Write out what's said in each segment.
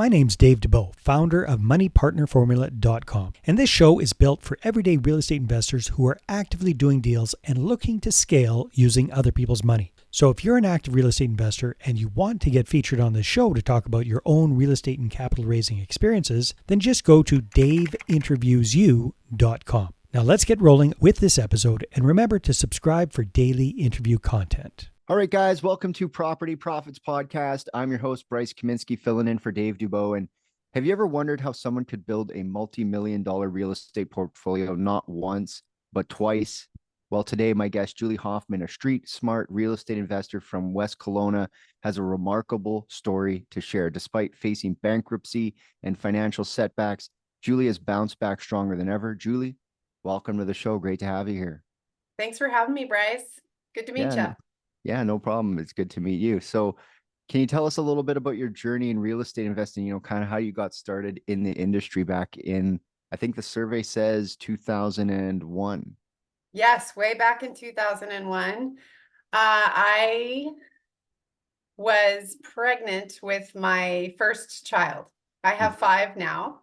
My name's Dave DeBow, founder of MoneyPartnerFormula.com, and this show is built for everyday real estate investors who are actively doing deals and looking to scale using other people's money. So if you're an active real estate investor and you want to get featured on this show to talk about your own real estate and capital raising experiences, then just go to daveinterviewyou.com. Now let's get rolling with this episode, and remember to subscribe for daily interview content. All right, guys, welcome to Property Profits Podcast. I'm your host, Bryce Kaminsky, filling in for Dave DeBow. And have you ever wondered how someone could build a multi-million-dollar real estate portfolio not once, but twice? Well, today, my guest, Julie Hoffman, a street smart real estate investor from West Kelowna, has a remarkable story to share. Despite facing bankruptcy and financial setbacks, Julie has bounced back stronger than ever. Julie, welcome to the show. Great to have you here. Thanks for having me, Bryce. Good to meet you. Yeah, no problem. It's good to meet you. So can you tell us a little bit about your journey in real estate investing, kind of how you got started in the industry back in, I think the survey says 2001. Yes, way back in 2001. I was pregnant with my first child. I have 5 now.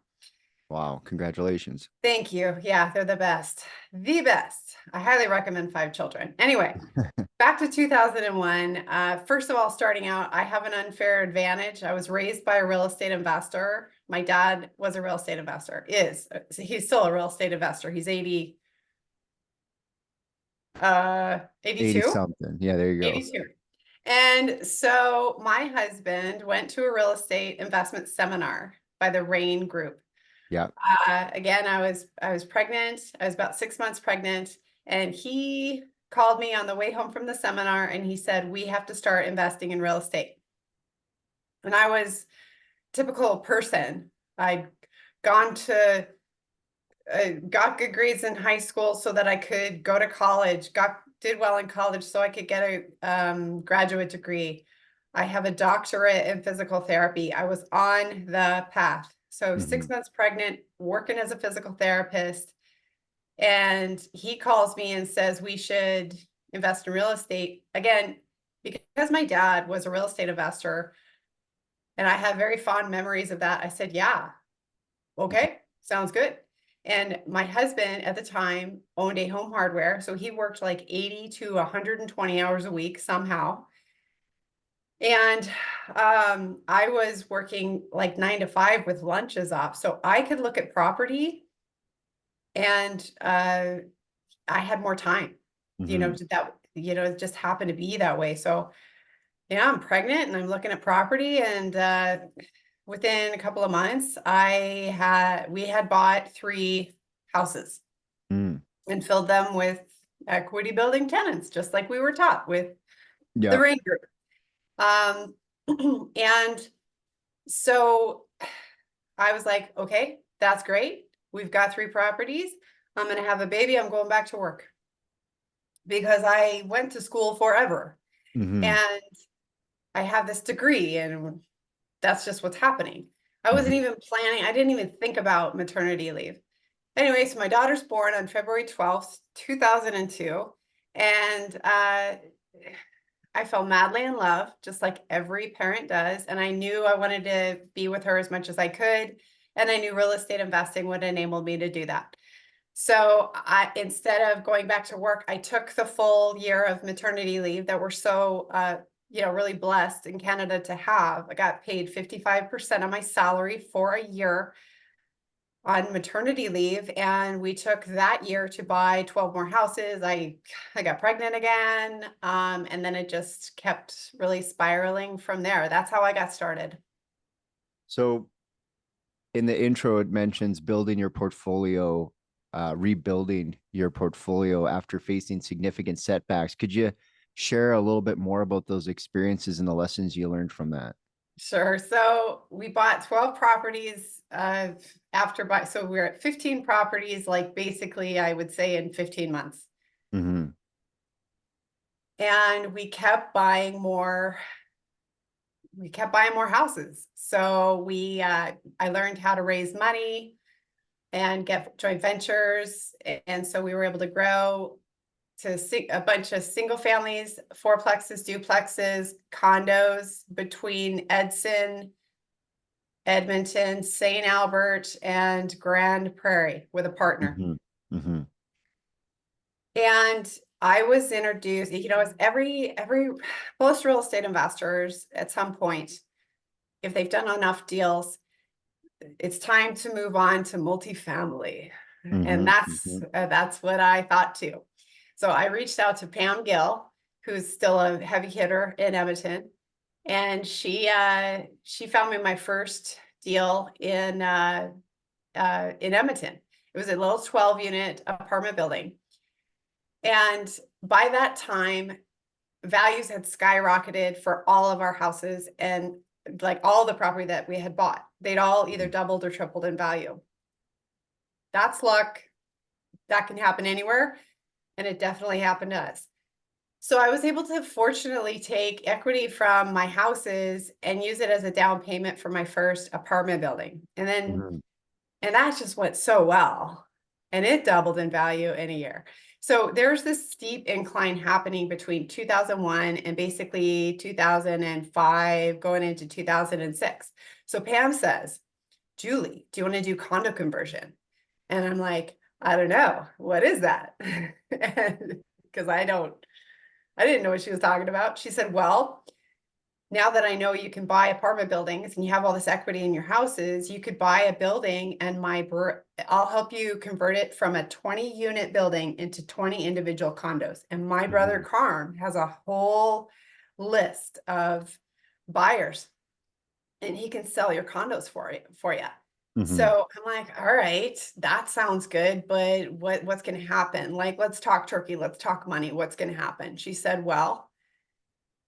Wow, congratulations. Thank you. Yeah, they're the best. The best. I highly recommend 5 children. Anyway, back to 2001. First of all, starting out, I have an unfair advantage. I was raised by a real estate investor. My dad was a real estate investor, he's still a real estate investor. He's 82. 80 something. Yeah, there you go. 82. And so my husband went to a real estate investment seminar by the Rain Group. Yeah. Again, I was pregnant. I was about 6 months pregnant, and he called me on the way home from the seminar, and he said, we have to start investing in real estate. And I was a typical person. I'd gone to got good grades in high school so that I could go to college, did well in college so I could get a graduate degree. I have a doctorate in physical therapy. I was on the path. So 6 months pregnant, working as a physical therapist. And he calls me and says, we should invest in real estate. Again, because my dad was a real estate investor and I have very fond memories of that, I said, yeah, okay, sounds good. And my husband at the time owned a home hardware. So he worked like 80 to 120 hours a week somehow. And I was working like 9 to 5 with lunches off. So I could look at property and I had more time, it just happened to be that way. So yeah, I'm pregnant and I'm looking at property, and within a couple of months, we had bought 3 houses and filled them with equity building tenants, just like we were taught with the Rain Group. And so I was like, okay, that's great. We've got 3 properties. I'm going to have a baby. I'm going back to work because I went to school forever and I have this degree, and that's just what's happening. I wasn't even planning. I didn't even think about maternity leave. Anyway, so my daughter's born on February 12th, 2002. And I fell madly in love, just like every parent does. And I knew I wanted to be with her as much as I could. And I knew real estate investing would enable me to do that. So instead of going back to work, I took the full year of maternity leave that we're so, really blessed in Canada to have. I got paid 55% of my salary for a year on maternity leave. And we took that year to buy 12 more houses. I got pregnant again. And then it just kept really spiraling from there. That's how I got started. So in the intro, it mentions building your portfolio, rebuilding your portfolio after facing significant setbacks. Could you share a little bit more about those experiences and the lessons you learned from that? Sure. So we bought 12 properties so we're at 15 properties, like basically I would say in 15 months. And we kept buying more. We kept buying more houses. So I learned how to raise money and get joint ventures. And so we were able to grow to a bunch of single families, fourplexes, duplexes, condos between Edson Edmonton, St. Albert, and Grand Prairie with a partner. And I was introduced, as every most real estate investors at some point, if they've done enough deals, it's time to move on to multifamily. And that's what I thought too. So I reached out to Pam Gill, who's still a heavy hitter in Edmonton, and she found me my first deal in Edmonton. It was a little 12-unit apartment building. And by that time, values had skyrocketed for all of our houses, and like all the property that we had bought, they'd all either doubled or tripled in value. That's luck. That can happen anywhere. And it definitely happened to us. So I was able to fortunately take equity from my houses and use it as a down payment for my first apartment building. And then, and that just went so well. And it doubled in value in a year. So there's this steep incline happening between 2001 and basically 2005 going into 2006. So Pam says, Julie, do you want to do condo conversion? And I'm like, I don't know. What is that? Because I didn't know what she was talking about. She said, well, now that I know you can buy apartment buildings and you have all this equity in your houses, you could buy a building and I'll help you convert it from a 20-unit building into 20 individual condos. And my brother Carm has a whole list of buyers, and he can sell your condos for you. So I'm like, all right, that sounds good, but what's going to happen? Like, let's talk turkey, let's talk money. What's going to happen? She said, well,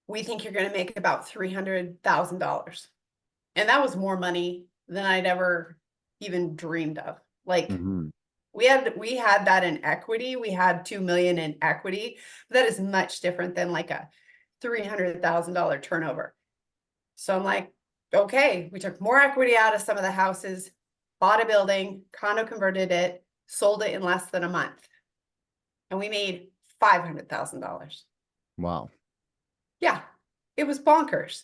we think you're going to make about $300,000. And that was more money than I'd ever even dreamed of. Like we had that in equity. We had 2 million in equity. That is much different than like a $300,000 turnover. So I'm like, okay, we took more equity out of some of the houses, bought a building, condo converted it, sold it in less than a month. And we made $500,000. Wow. Yeah, it was bonkers.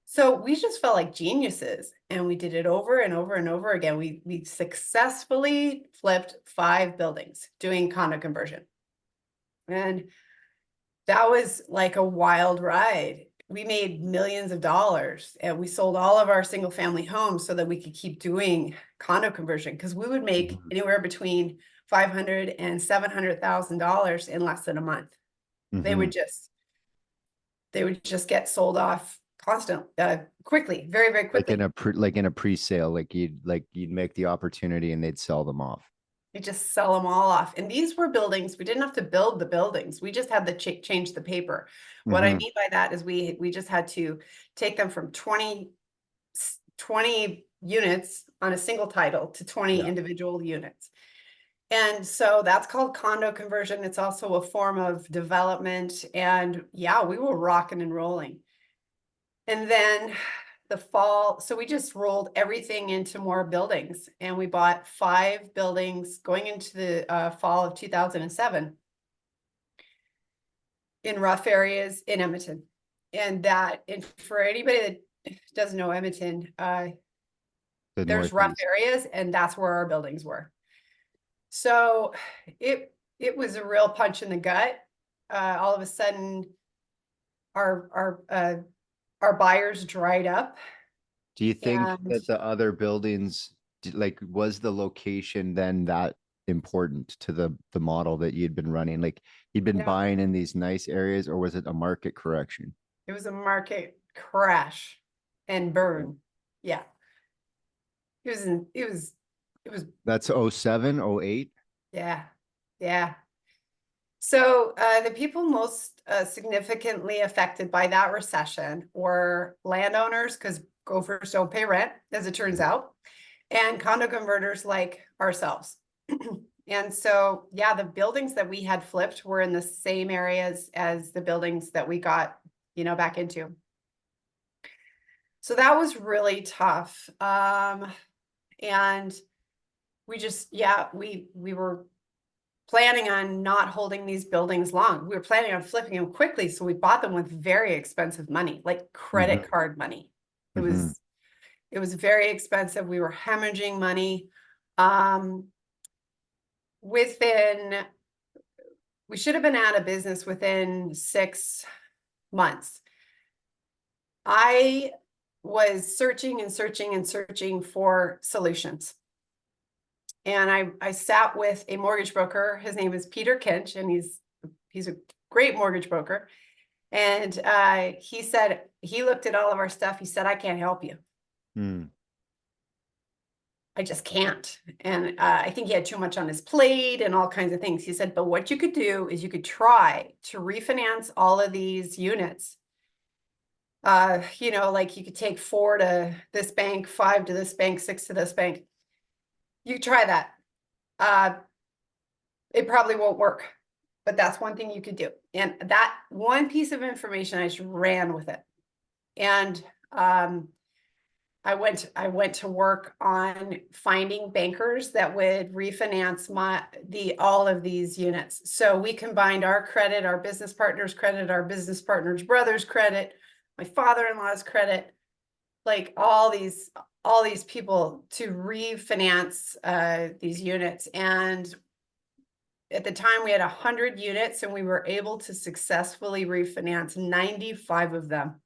So we just felt like geniuses, and we did it over and over and over again. We successfully flipped 5 buildings doing condo conversion. And that was like a wild ride. We made millions of dollars, and we sold all of our single family homes so that we could keep doing condo conversion, because we would make anywhere between $500,000 and $700,000 in less than a month. They would just get sold off quickly, very, very quickly. Like in a pre-sale, like you'd make the opportunity and they'd sell them off. They just sell them all off. And these were buildings. We didn't have to build the buildings. We just had to change the paper. What I mean by that is we just had to take them from 20 units on a single title to 20 individual units. And so that's called condo conversion. It's also a form of development. And yeah, we were rocking and rolling. And then the fall, so we just rolled everything into more buildings, and we bought 5 buildings going into the fall of 2007 in rough areas in Edmonton. And for anybody that doesn't know Edmonton, there's rough areas, and that's where our buildings were. So it was a real punch in the gut. All of a sudden, our buyers dried up. Do you think that the other buildings, like, was the location then that important to the model that you'd been running? Like, you'd been buying in these nice areas, or was it a market correction? It was a market crash and burn. Yeah. It was. That's 07, 08? Yeah. Yeah. So the people most significantly affected by that recession were landowners, because gophers don't pay rent, as it turns out, and condo converters like ourselves. And so, yeah, the buildings that we had flipped were in the same areas as the buildings that we got, back into. So that was really tough. And we just, we were planning on not holding these buildings long. We were planning on flipping them quickly. So we bought them with very expensive money, like credit card money. It It was very expensive. We were hemorrhaging money. We should have been out of business within 6 months. I was searching and searching and searching for solutions. And I sat with a mortgage broker. His name is Peter Kinch, and he's a great mortgage broker. And he said, he looked at all of our stuff. He said, I can't help you. I just can't. And I think he had too much on his plate and all kinds of things. He said, but what you could do is you could try to refinance all of these units. You know, like you could take 4 to this bank, 5 to this bank, 6 to this bank. You try that. It probably won't work, but that's one thing you could do. And that one piece of information, I just ran with it. And I went to work on finding bankers that would refinance all of these units. So we combined our credit, our business partner's credit, our business partner's brother's credit, my father-in-law's credit, like all these people to refinance these units. And at the time we had 100 units, and we were able to successfully refinance 95 of them.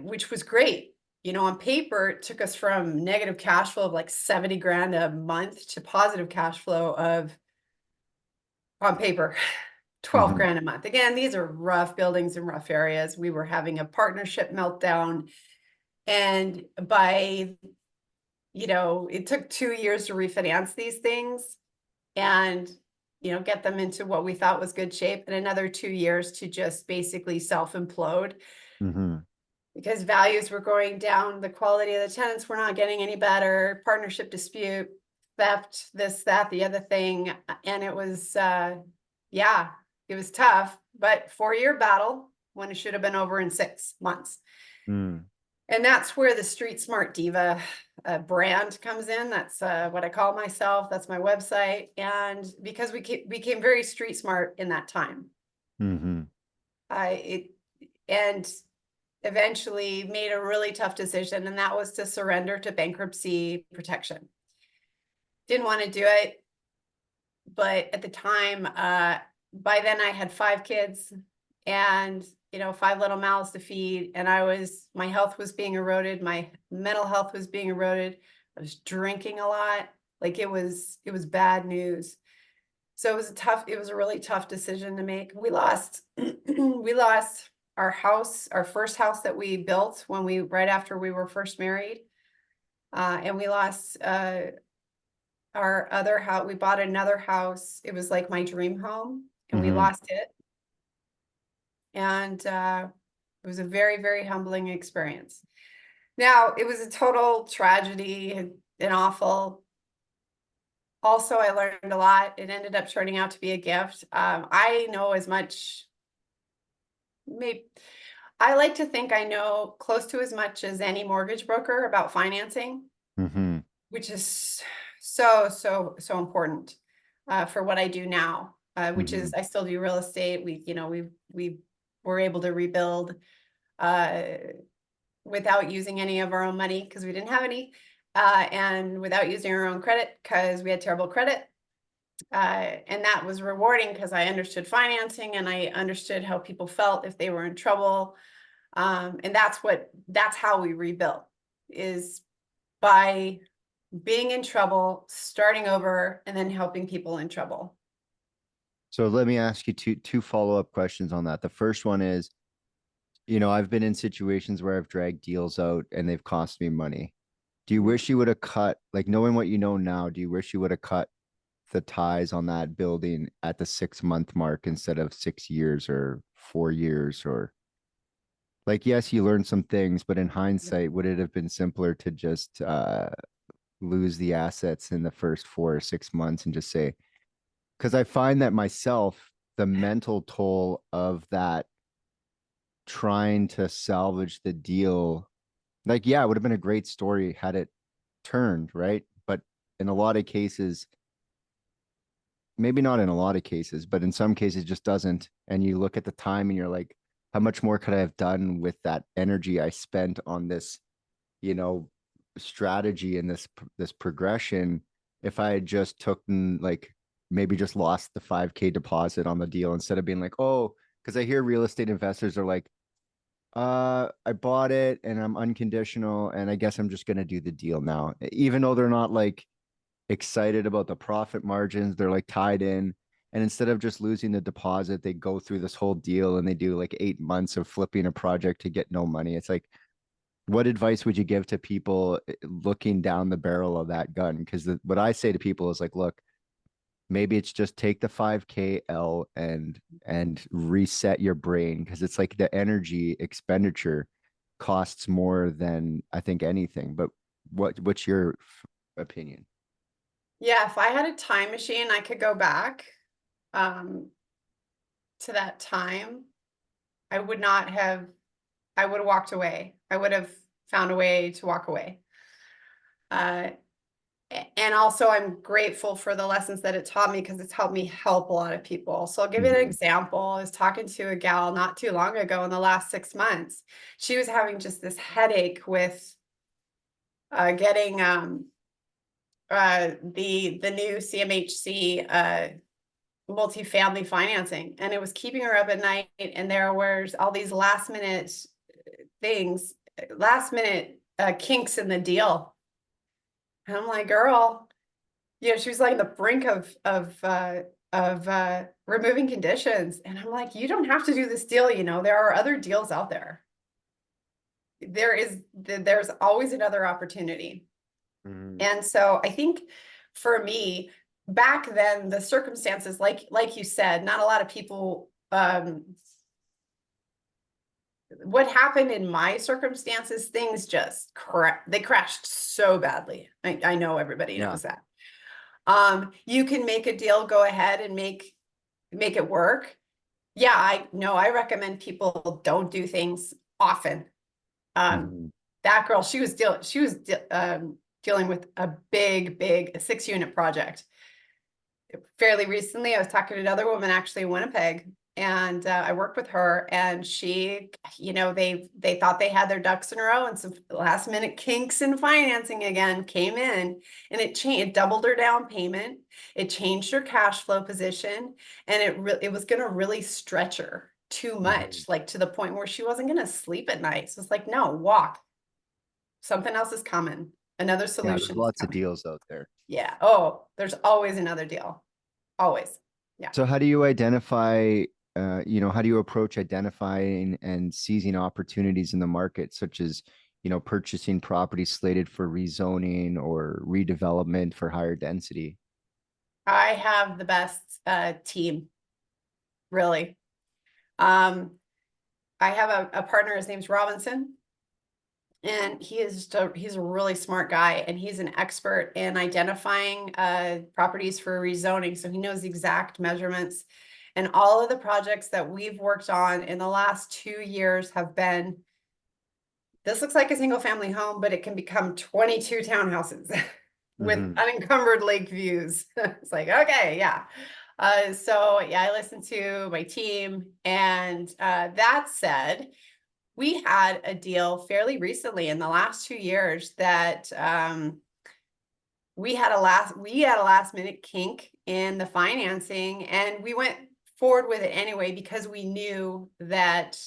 Which was great. You know, on paper, it took us from negative cash flow of like 70 grand a month to positive cash flow of, on paper, 12 grand a month. Again, these are rough buildings and rough areas. We were having a partnership meltdown. And it took 2 years to refinance these things and, get them into what we thought was good shape, and another 2 years to just basically self-implode. Because values were going down, the quality of the tenants were not getting any better, partnership dispute, theft, this, that, the other thing. And it was, it was tough, but 4-year battle when it should have been over in 6 months. And that's where the Street Smart Diva brand comes in. That's what I call myself. That's my website. And because we became very street smart in that time, and eventually made a really tough decision, and that was to surrender to bankruptcy protection. Didn't want to do it, but at the time, by then I had 5 kids and 5 little mouths to feed, and my health was being eroded, my mental health was being eroded. I was drinking a lot. Like it was bad news. So it was a really tough decision to make. We lost our house, our first house that we built right after we were first married. And we lost our other house. We bought another house. It was like my dream home, and we lost it. And it was a very, very humbling experience. Now, it was a total tragedy and awful. Also, I learned a lot. It ended up turning out to be a gift. I know as much. I like to think I know close to as much as any mortgage broker about financing, which is so important for what I do now, which is I still do real estate. We were able to rebuild without using any of our own money because we didn't have any, and without using our own credit because we had terrible credit. And that was rewarding because I understood financing and I understood how people felt if they were in trouble. And that's how we rebuilt, is by being in trouble, starting over, and then helping people in trouble. So let me ask you two follow-up questions on that. The first one is, I've been in situations where I've dragged deals out and they've cost me money. Do you wish you would have cut, like knowing what you know now, do you wish you would have cut the ties on that building at the 6-month mark instead of 6 years or 4 years? Or like, yes, you learned some things, but in hindsight, would it have been simpler to just lose the assets in the first 4 or 6 months and just say, because I find that myself, the mental toll of that, trying to salvage the deal, like, yeah, it would have been a great story had it turned, right? But in a lot of cases, maybe not in a lot of cases, but in some cases it just doesn't. And you look at the time and you're like, how much more could I have done with that energy I spent on this, strategy and this progression if I had just took like maybe just lost the 5K deposit on the deal instead of being like, oh, because I hear real estate investors are like, I bought it and I'm unconditional and I guess I'm just gonna do the deal now. Even though they're not like excited about the profit margins, they're like tied in. And instead of just losing the deposit, they go through this whole deal and they do like 8 months of flipping a project to get no money. It's like, what advice would you give to people looking down the barrel of that gun? Because what I say to people is like, look, maybe it's just take the 5K L and reset your brain, because it's like the energy expenditure costs more than I think anything. But what's your opinion? Yeah, if I had a time machine, I could go back to that time. I would not have, I would have walked away. I would have found a way to walk away. And also I'm grateful for the lessons that it taught me, because it's helped me help a lot of people. So I'll give you an example. I was talking to a gal not too long ago in the last 6 months. She was having just this headache with getting the new CMHC multifamily financing, and it was keeping her up at night. And there was all these last minute things, kinks in the deal. And I'm like, girl, she was like on the brink of removing conditions. And I'm like, you don't have to do this deal. There are other deals out there. There's always another opportunity. And so I think for me, back then, the circumstances, like you said, not a lot of people, what happened in my circumstances, things just they crashed so badly. I know everybody knows that. You can make a deal, go ahead and make it work. Yeah, I recommend people don't do things often. That girl, she was dealing with a big 6-unit project. Fairly recently, I was talking to another woman actually in Winnipeg, and I worked with her, and she, they thought they had their ducks in a row, and some last minute kinks in financing again came in, and it doubled her down payment. It changed her cash flow position, and it was going to really stretch her too much, like to the point where she wasn't going to sleep at night. So it's like, no, walk. Something else is coming. Another solution. There's lots of deals out there. Yeah. Oh, there's always another deal. Always. Yeah. So how do you identify, how do you approach identifying and seizing opportunities in the market, such as, purchasing properties slated for rezoning or redevelopment for higher density? I have the best team, really. I have a partner, his name's Robinson. And he's a really smart guy, and he's an expert in identifying properties for rezoning. So he knows the exact measurements, and all of the projects that we've worked on in the last 2 years have been, this looks like a single family home, but it can become 22 townhouses with unencumbered lake views. It's like, okay, yeah. So yeah, I listened to my team, and that said, we had a deal fairly recently in the last 2 years that we had a last minute kink in the financing, and we went forward with it anyway, because we knew that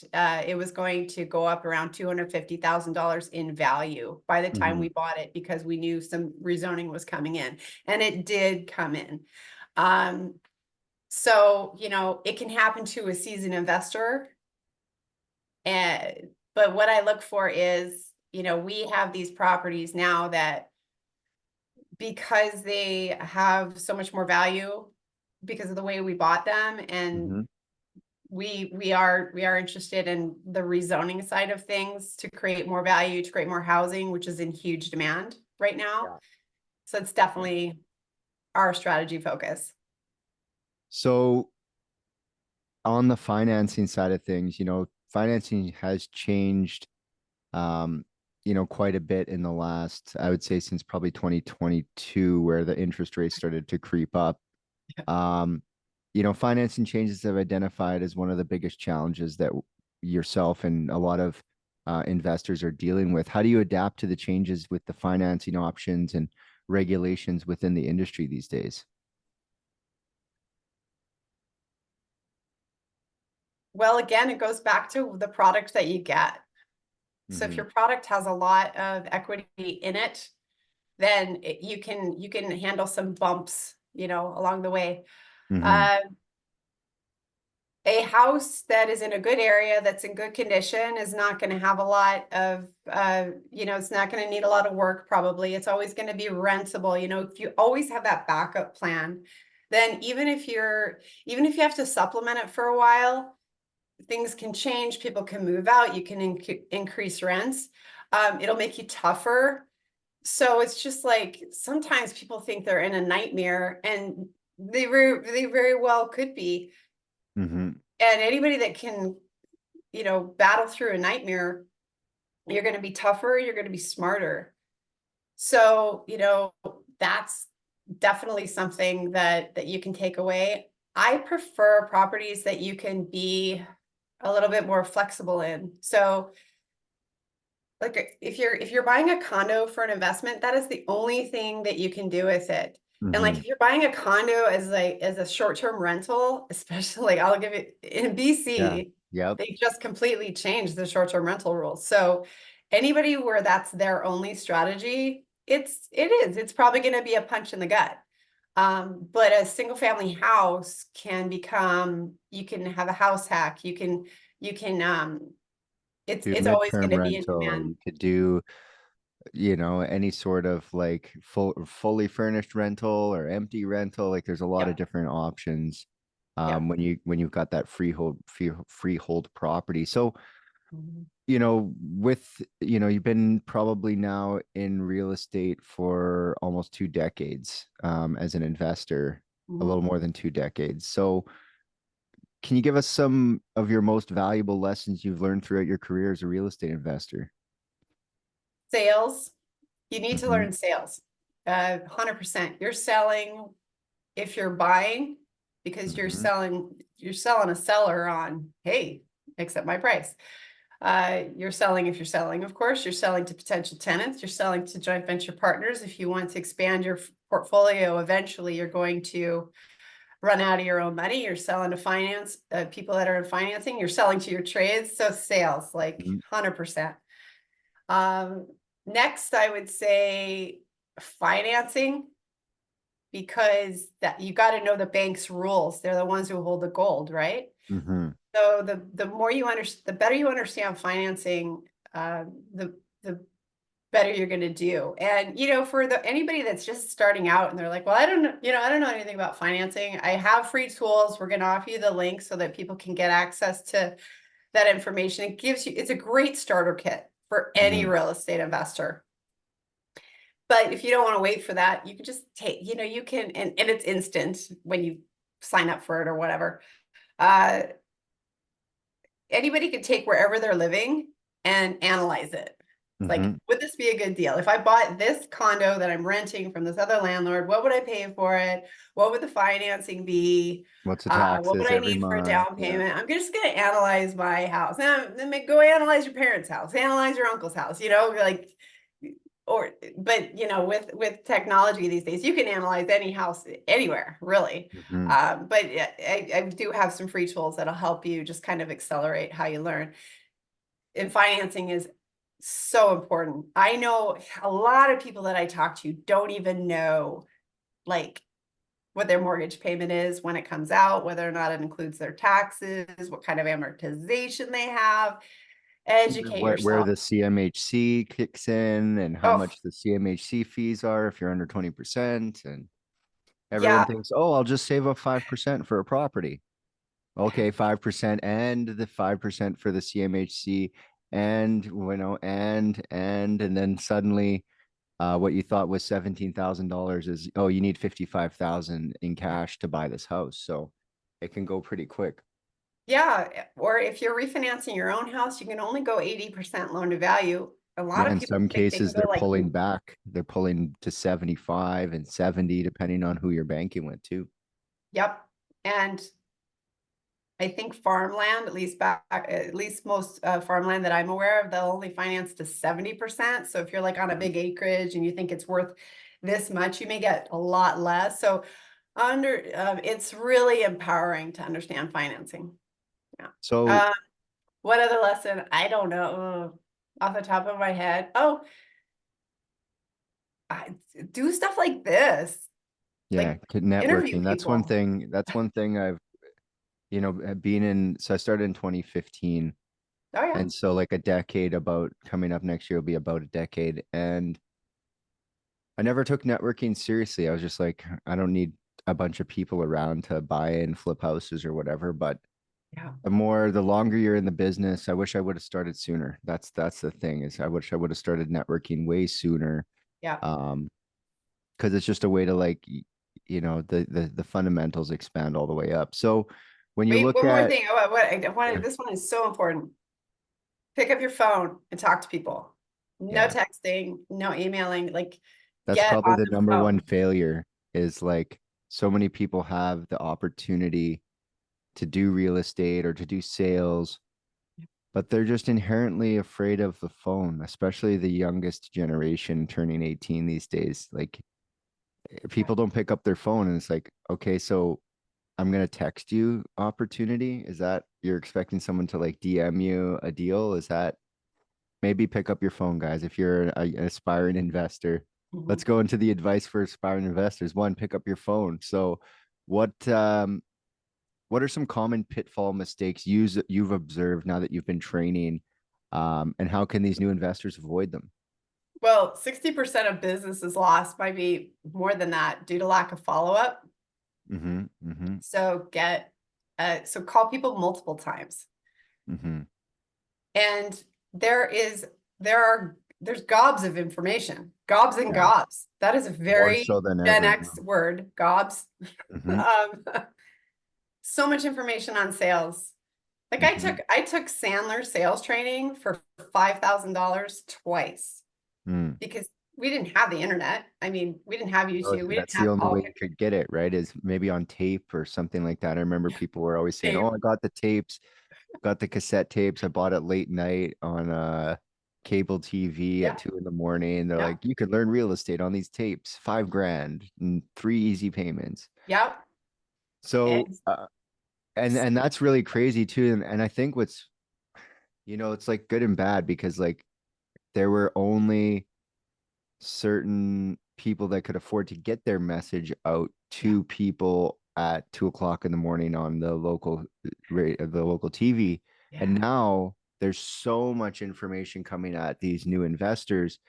it was going to go up around $250,000 in value by the time we bought it, because we knew some rezoning was coming in, and it did come in. So, it can happen to a seasoned investor. But what I look for is, we have these properties now that, because they have so much more value because of the way we bought them, and we are interested in the rezoning side of things to create more value, to create more housing, which is in huge demand right now. Yeah. So it's definitely our strategy focus. So on the financing side of things, financing has changed, quite a bit in the last, I would say, since probably 2022, where the interest rates started to creep up. Financing changes have identified as one of the biggest challenges that yourself and a lot of investors are dealing with. How do you adapt to the changes with the financing options and regulations within the industry these days? Well, again, it goes back to the product that you get. So if Mm-hmm. your product has a lot of equity in it, then you can handle some bumps, along the way. Mm-hmm. Uh, a house that is in a good area, that's in good condition, is not going to have a lot of, it's not going to need a lot of work. Probably it's always going to be rentable. If you always have that backup plan, then even if you have to supplement it for a while, things can change, people can move out, you can increase rents. It'll make you tougher. So it's just like sometimes people think they're in a nightmare, and they very well could be. Mm-hmm. And anybody that can, battle through a nightmare, you're going to be tougher, you're going to be smarter. So, that's definitely something that you can take away. I prefer properties that you can be a little bit more flexible in. So, like if you're buying a condo for an investment, that is the only thing that you can do with it. And like Mm-hmm. if you're buying a condo as a short-term rental, especially like I'll give it in Yeah. BC, Yep. they just completely changed the short-term rental rules. So anybody where that's their only strategy, it's probably going to be a punch in the gut. But a single family house can become, you can have a house hack, you can Do it's always going midterm to be in rental. demand. You could do, any sort of like fully furnished rental or empty rental. Like there's a lot of Yep. different options Yep. when you've got that freehold property. So, Mhm. you've been probably now in real estate for almost 2 decades as an investor, a little Mhm. more than 2 decades. So can you give us some of your most valuable lessons you've learned throughout your career as a real estate investor? Sales, you need to Mm-hmm. learn sales. 100%. You're selling if you're buying because you're Mm-hmm. selling a seller on, hey, accept my price. You're selling if you're selling, of course, you're selling to potential tenants, you're selling to joint venture partners. If you want to expand your portfolio, eventually you're going to run out of your own money. You're selling to finance people that are in financing, you're selling to your trades. So sales, like Mm-hmm. 100%. Um, Next, I would say financing, because that you got to know the bank's rules. They're the ones who hold the gold, right? Mm-hmm. So the more you understand, the better you understand financing, the better you're going to do. And for anybody that's just starting out and they're like, well, I don't know, I don't know anything about financing. I have free tools. We're going to offer you the link so that people can get access to that information. It's a great starter kit for any Mm-hmm. real estate investor. But if you don't want to wait for that, you can just take, you can, and it's instant when you sign up for it or whatever. Uh, Anybody could take wherever they're living and analyze it. It's like, Mm-hmm. would this be a good deal? If I bought this condo that I'm renting from this other landlord, what would I pay for it? What would the financing be? What's the What would taxes I every need for a month? down Yeah. payment? I'm just going to analyze my house. Now, then go analyze your parents' house, analyze your uncle's house, like, but with technology these days, you can analyze any house anywhere, really. Mm-hmm. But I do have some free tools that'll help you just kind of accelerate how you learn. And financing is so important. I know a lot of people that I talk to don't even know, like, what their mortgage payment is when it comes out, whether or not it includes their taxes, what kind of amortization they have. Educate Where yourself. the CMHC kicks in and how Oh, much the CMHC fees are if you're under 20%. And everyone yeah. thinks, oh, I'll just save up 5% for a property. Okay, 5% and the 5% for the CMHC and and then suddenly what you thought was $17,000 is, oh, you need 55,000 in cash to buy this house. So it can go pretty quick. Yeah, or if you're refinancing your own house, you can only go 80% loan to value. A lot Yeah, of in people some think they can cases go they're like, pulling back. They're pulling to 75 and 70, depending on who you're banking with too. yep. And I think farmland, at least most farmland that I'm aware of, they'll only finance to 70%. So if you're like on a big acreage and you think it's worth this much, you may get a lot less. So it's really empowering to understand financing. Yeah. So What other lesson? I don't know off the top of my head. Oh, I do stuff like this. yeah, Like interview networking. people. That's one thing I've, been in. So I started in 2015. Oh yeah. And so like a decade, about coming up next year will be about a decade. And I never took networking seriously. I was just like, I don't need a bunch of people around to buy and flip houses or whatever. But Yeah. the longer you're in the business, I wish I would have started sooner. That's the thing, is I wish I would have started networking way sooner. Yeah. Because it's just a way to like, the fundamentals expand all the way up. So when you Wait, look one more at, thing. Oh, what I yeah, wanted, this one is so important. Pick up your phone and talk to people. No yeah, texting, no emailing, like that's get probably on the the number one phone. failure, is like so many people have the opportunity to do real estate or to do sales, but they're just inherently afraid of the phone, especially the youngest generation turning 18 these days. Like people don't pick up their phone, and it's like, okay, so I'm gonna text you opportunity. Is that you're expecting someone to like DM you a deal? Is that, maybe pick up your phone, guys, if you're an aspiring investor. Let's Mhm. go into the advice for aspiring investors. One, pick up your phone. So what what are some common pitfall mistakes you've observed now that you've been training? And how can these new investors avoid them? Well, 60% of business is lost, might be more than that due to lack of follow-up. Mm-hmm. Mm-hmm. So so call people multiple times. Mm-hmm. And there's gobs of information, gobs and Yeah. gobs. That is a More very so than Gen ever X now. word, gobs. Mm-hmm. Um, so much information on sales. Like Mm-hmm. I took Sandler sales training for $5,000 twice Mm. because we didn't have the internet. I mean, we didn't have Oh, YouTube. We didn't that's the have only all way you could get it, right? Is maybe on tape or something like that. I remember people were always saying, "Oh, tape. I got the tapes, got the cassette tapes. I bought it late night on cable TV at Yeah, 2 in the morning." They're yeah, like, "You could learn real estate on these tapes, 5 grand and 3 easy payments." yeah. So, And and that's really crazy too. And I think what's, it's like good and bad, because like there were only certain people that could afford to get their message out yeah, to people at 2 o'clock in the morning on the local TV. And yeah. now there's so much information coming at these new investors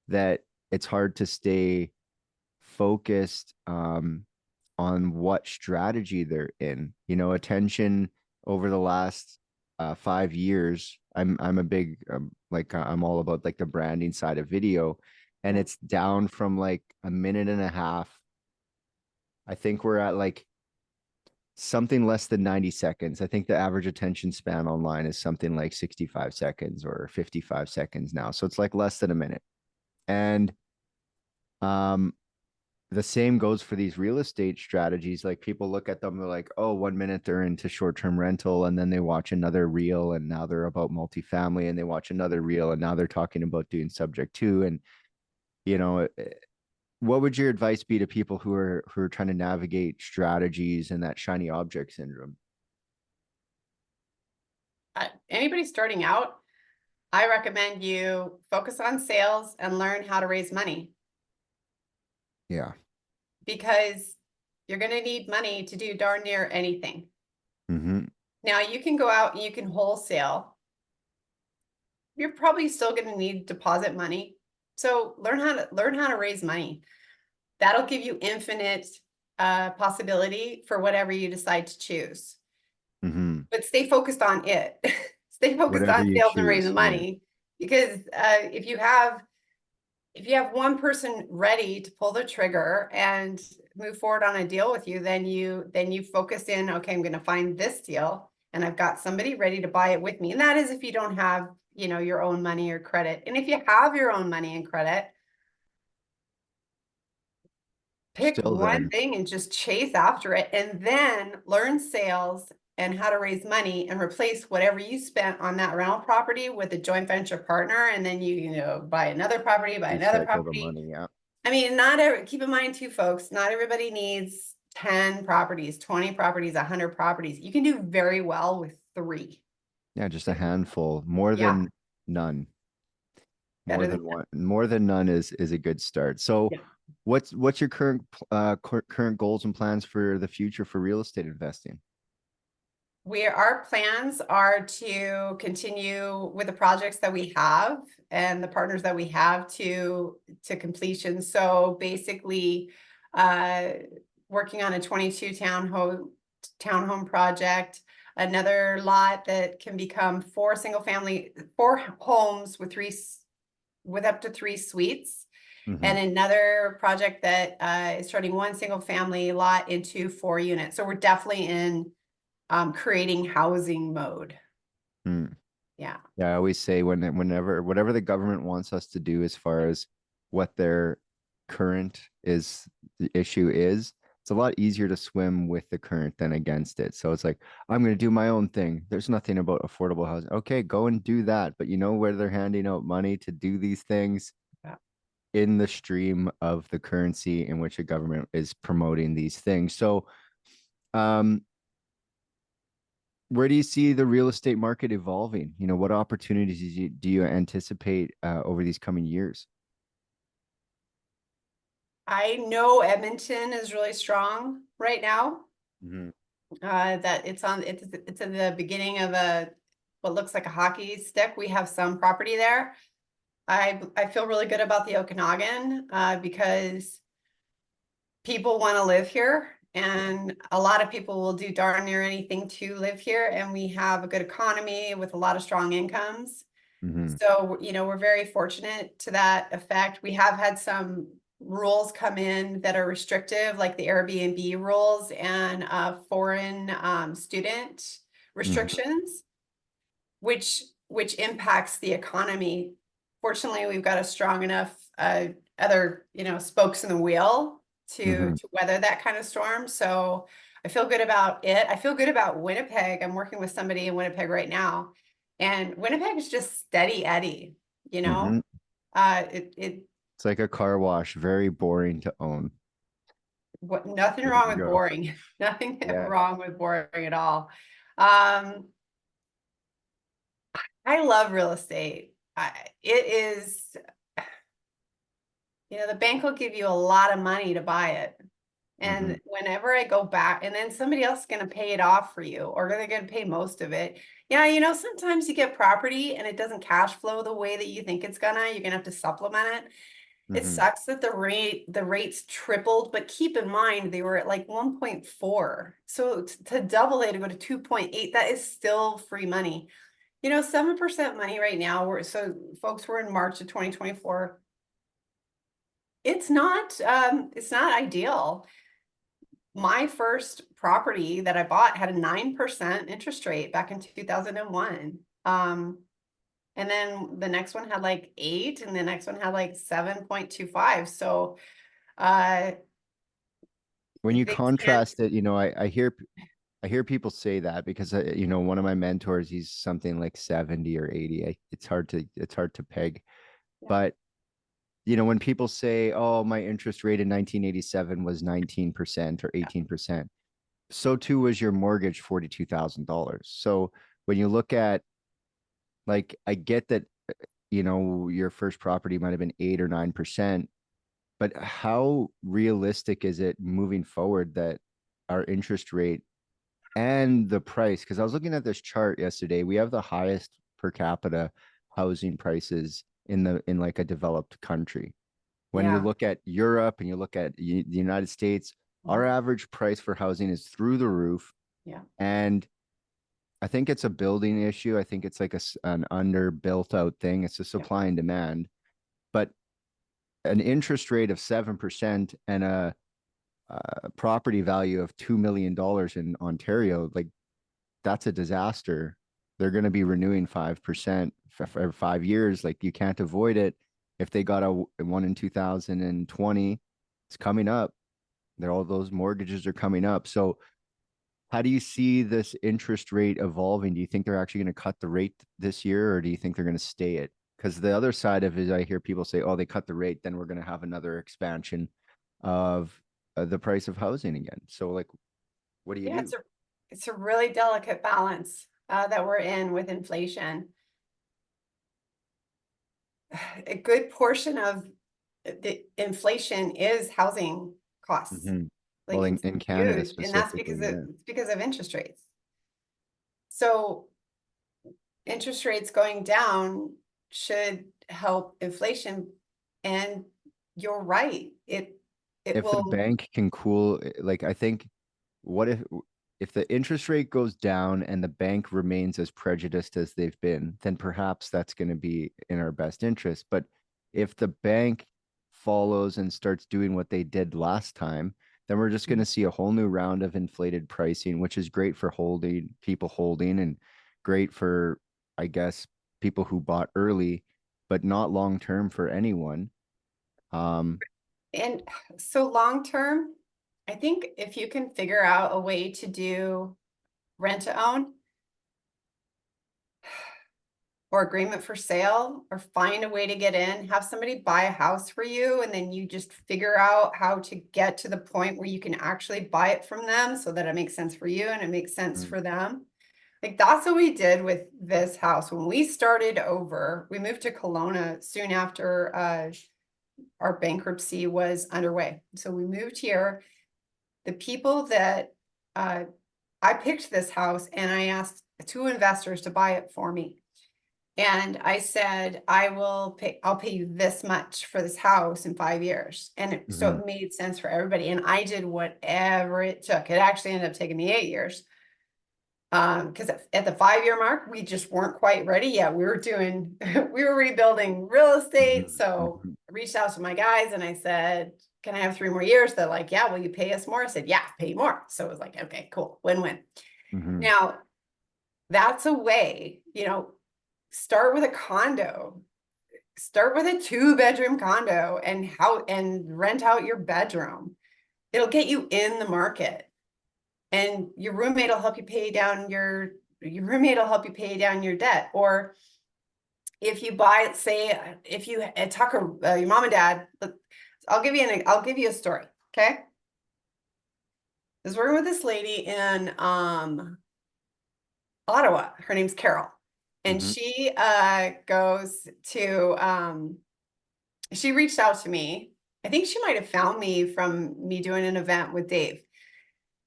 that it's hard to stay focused on what strategy they're in. Attention over the last 5 years. I'm a big like I'm all about like the branding side of video, and Yeah. it's down from like a minute and a half. I think we're at like something less than 90 seconds. I think the average attention span online is something like 65 seconds or 55 seconds now. So it's like less than a minute. And um the same goes for these real estate strategies. Like people look at them, they're like, oh, 1 minute they're into short-term rental, and then they watch another reel and now they're about multifamily, and they watch another reel and now they're talking about doing subject to. And you know, what would your advice be to people who are trying to navigate strategies and that shiny object syndrome? Anybody starting out, I recommend you focus on sales and learn how to raise money Yeah. because you're going to need money to do darn near anything. Mm-hmm. Now, you can go out and you can wholesale. You're probably still going to need deposit money. So learn how to raise money. That'll give you infinite possibility for whatever you decide to choose. Mm-hmm. But stay focused on it. Stay focused Whatever on you sales and choose. raising Yeah. money because if you have one person ready to pull the trigger and move forward on a deal with you, then you focus in, okay, I'm going to find this deal and I've got somebody ready to buy it with me. And that is if you don't have, your own money or credit. And if you have your own money and credit, pick Still one then. thing and just chase after it and then learn sales and how to raise money and replace whatever you spent on that rental property with a joint venture partner. And then you buy another property, buy another Recycle the property. money, yeah. I mean, keep in mind too, folks, not everybody needs 10 properties, 20 properties, 100 properties. You can do very well with 3. Yeah, just a handful, more Yeah. than none. Better More than than one, more than none is a good start. So Yeah. what's your current goals and plans for the future for real estate investing? Our plans are to continue with the projects that we have and the partners that we have to completion. So basically, working on a 22 townhome project, another lot that can become 4 homes with up to 3 suites. And another project that is turning 1 single family lot into 4 units. So we're definitely in creating housing mode. Hmm. Yeah. Yeah, I always say whatever the government wants us to do as far as what their current is the issue is, it's a lot easier to swim with the current than against it. So it's like, I'm going to do my own thing. There's nothing about affordable housing. Okay, go and do that. But you know where they're handing out money to do these things? Yeah. In the stream of the currency in which a government is promoting these things. So where do you see the real estate market evolving? What opportunities do you anticipate over these coming years? I know Edmonton is really strong right now. That it's in the beginning of what looks like a hockey stick. We have some property there. I feel really good about the Okanagan because people want to live here, and a lot of people will do darn near anything to live here. And we have a good economy with a lot of strong incomes. So, we're very fortunate to that effect. We have had some rules come in that are restrictive, like the Airbnb rules and foreign student restrictions, which impacts the economy. Fortunately, we've got a strong enough other spokes in the wheel to weather that kind of storm. So I feel good about it. I feel good about Winnipeg. I'm working with somebody in Winnipeg right now, and Winnipeg is just steady Eddie. It's like a car wash, very boring to own. Nothing There wrong you with go. boring. Nothing Yeah. wrong with boring at all. Um, I love real estate. It is, the bank will give you a lot of money to buy it. And whenever I go back, and then somebody else is going to pay it off for you, or they're going to pay most of it. Yeah, sometimes you get property and it doesn't cash flow the way that you think it's gonna. You're gonna have to supplement it. It sucks that the rates tripled, but keep in mind they were at like 1.4. So to double it to go to 2.8, that is still free money. 7% money right now. Folks, we're in March of 2024. It's not ideal. My first property that I bought had a 9% interest rate back in 2001. And then the next one had like 8, and the next one had like 7.25. So when you they can't. contrast it, I hear people say that because one of my mentors, he's something like 70 or 80. It's hard to peg. Yeah. But when people say, oh, my interest rate in 1987 was 19% or 18%, so too was your mortgage, $42,000. So when you look at, like, I get that, your first property might have been 8 or 9%, but how realistic is it moving forward that our interest rate and the price? Because I was looking at this chart yesterday. We have the highest per capita housing prices in like a developed country. When you Yeah. look at Europe and you look at the United States, our average price for housing is through the roof. Yeah. And I think it's a building issue. I think it's like an under built out thing. It's a supply and demand. But an interest rate of 7% and a property value of $2 million in Ontario, like, that's a disaster. They're going to be renewing 5% for 5 years. Like, you can't avoid it. If they got a one in 2020, it's coming up. All those mortgages are coming up. So how do you see this interest rate evolving? Do you think they're actually going to cut the rate this year, or do you think they're going to stay it? Because the other side of it, I hear people say, oh, they cut the rate, then we're going to have another expansion of the price of housing again. So like, what do you Yeah, do? it's a really delicate balance that we're in with inflation. A good portion of the inflation is housing costs. Mhm. Like Well, it's in Canada huge, and that's specifically, yeah. it's because of interest rates. So interest rates going down should help inflation, and you're right. It If the will. bank can cool, like I think, what if the interest rate goes down and the bank remains as prejudiced as they've been, then perhaps that's going to be in our best interest. But if the bank follows and starts doing what they did last time, then we're just going to see a whole new round of inflated pricing, which is great for holding and great for, I guess, people who bought early, but not long term for anyone. And so long term, I think if you can figure out a way to do rent to own or agreement for sale, or find a way to get in, have somebody buy a house for you, and then you just figure out how to get to the point where you can actually buy it from them so that it makes sense for you and it makes sense for them. Like that's what we did with this house. When we started over, we moved to Kelowna soon after our bankruptcy was underway. So we moved here. The people that I picked this house, and I asked two investors to buy it for me. And I said, I'll pay you this much for this house in 5 years. And so it made sense for everybody. And I did whatever it took. It actually ended up taking me 8 years. Because at the 5 year mark, we just weren't quite ready yet. We were rebuilding real estate. So I reached out to my guys and I said, can I have 3 more years? They're like, yeah, will you pay us more? I said, yeah, pay you more. So it was like, okay, cool, win-win. Now, that's a way, start with a condo, start with a 2-bedroom condo and rent out your bedroom. It'll get you in the market. And your roommate will help you pay down your debt. Or if you buy, say, if you talk your mom and dad, I'll give you a story. Okay. I was working with this lady in Ottawa. Her name's Carol. And she goes to she reached out to me. I think she might have found me from me doing an event with Dave.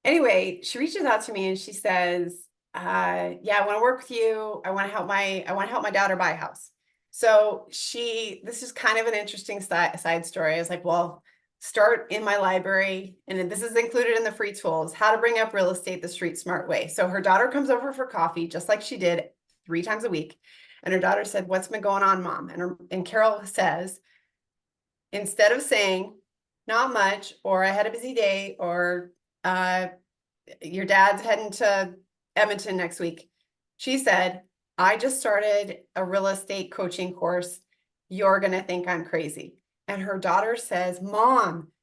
Anyway, she reaches out to me and she says, yeah, I want to work with you. I want to help my daughter buy a house. So this is kind of an interesting side story. I was like, well, start in my library. And this is included in the free tools, how to bring up real estate the street smart way. So her daughter comes over for coffee, just like she did 3 times a week. And her daughter said, what's been going on, Mom? And Carol says, instead of saying not much, or I had a busy day, or your dad's heading to Edmonton next week, she said, I just started a real estate coaching course. You're going to think I'm crazy. And her daughter says, Mom,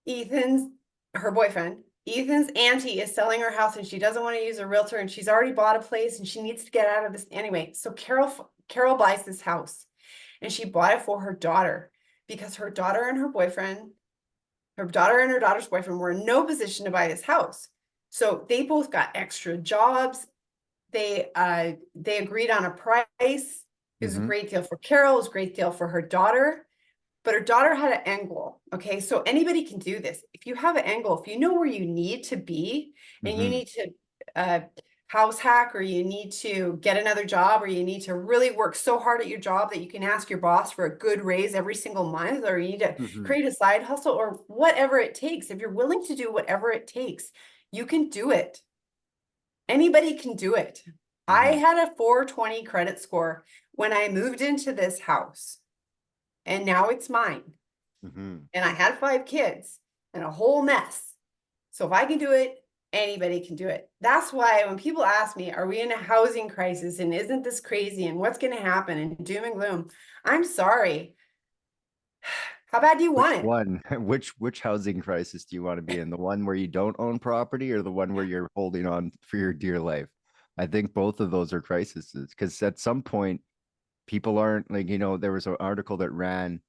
her boyfriend, Ethan's auntie is selling her house and she doesn't want to use a realtor and she's already bought a place and she needs to get out of this anyway. So Carol buys this house, and she bought it for her daughter because her daughter and her daughter's boyfriend were in no position to buy this house. So they both got extra jobs. They agreed on a price. It was a great deal for Carol. It was a great deal for her daughter. But her daughter had an end goal. Okay, so anybody can do this. If you have an end goal, if you know where you need to be, and you need to house hack, or you need to get another job, or you need to really work so hard at your job that you can ask your boss for a good raise every single month, or you need to create a side hustle, or whatever it takes. If you're willing to do whatever it takes, you can do it. Anybody can do it. I had a 420 credit score when I moved into this house, and now it's mine. And I had 5 kids and a whole mess. So if I can do it, anybody can do it. That's why when people ask me, are we in a housing crisis, and isn't this crazy, and what's going to happen, and doom and gloom, I'm sorry. How bad do you want Which it? one? Which housing crisis do you want to be in? The one where you don't own property, or the one where you're holding on for your dear life? I think both of those are crises, because at some point people aren't like, there was an article that ran,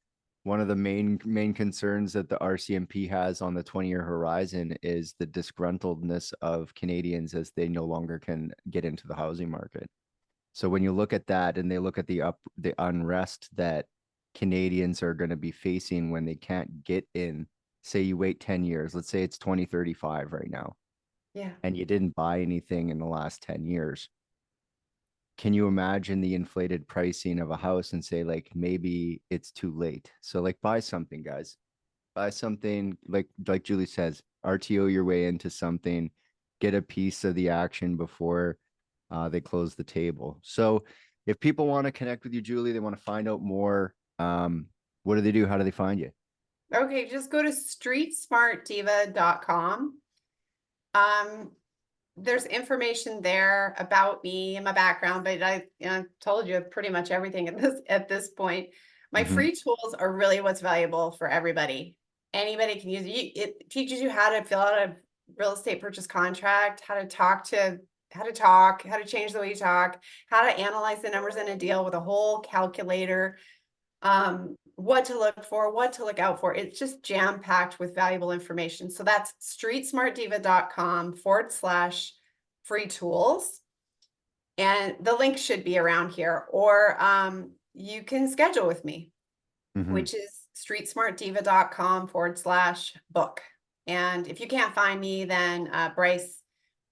one of the main concerns that the RCMP has on the 20-year horizon is the disgruntledness of Canadians as they no longer can get into the housing market. So when you look at that and they look at the unrest that Canadians are going to be facing when they can't get in, say you wait 10 years, let's say it's 2035 right now, Yeah. and you didn't buy anything in the last 10 years. Can you imagine the inflated pricing of a house and say, like, maybe it's too late? So like, buy something, guys. Buy something, like Julie says, RTO your way into something, get a piece of the action before they close the table. So if people want to connect with you, Julie, they want to find out more, what do they do? How do they find you? Okay, just go to streetsmartdiva.com. There's information there about me and my background, but I told you pretty much everything at this point. My free tools are really what's valuable for everybody. Anybody can use it. It teaches you how to fill out a real estate purchase contract, how to change the way you talk, how to analyze the numbers in a deal with a whole calculator, what to look for, what to look out for. It's just jam-packed with valuable information. So that's streetsmartdiva.com/free tools. And the link should be around here, or you can schedule with me, which is streetsmartdiva.com/book. And if you can't find me, then Bryce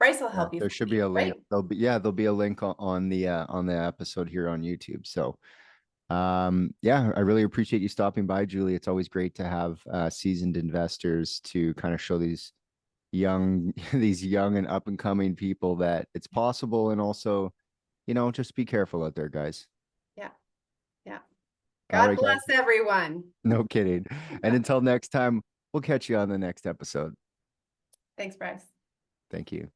will help you. There should be a link. Right? There'll be a link on the episode here on YouTube. So yeah, I really appreciate you stopping by, Julie. It's always great to have seasoned investors to kind of show these young and up and coming people that it's possible, and also, just be careful out there, guys. Yeah. All God right, bless guys. everyone. No kidding. And until next time, we'll catch you on the next episode. Thanks, Bryce. Thank you.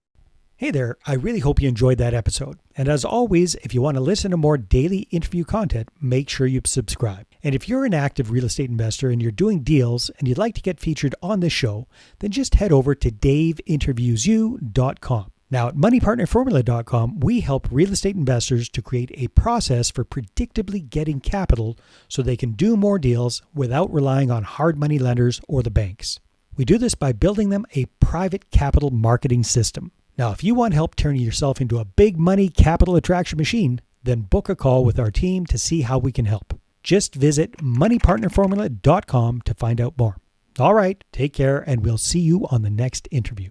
Hey there, I really hope you enjoyed that episode. And as always, if you want to listen to more daily interview content, make sure you subscribe. And if you're an active real estate investor and you're doing deals and you'd like to get featured on this show, then just head over to daveinterviewyou.com. Now at moneypartnerformula.com, we help real estate investors to create a process for predictably getting capital so they can do more deals without relying on hard money lenders or the banks. We do this by building them a private capital marketing system. Now, if you want help turning yourself into a big money capital attraction machine, then book a call with our team to see how we can help. Just visit moneypartnerformula.com to find out more. All right, take care, and we'll see you on the next interview.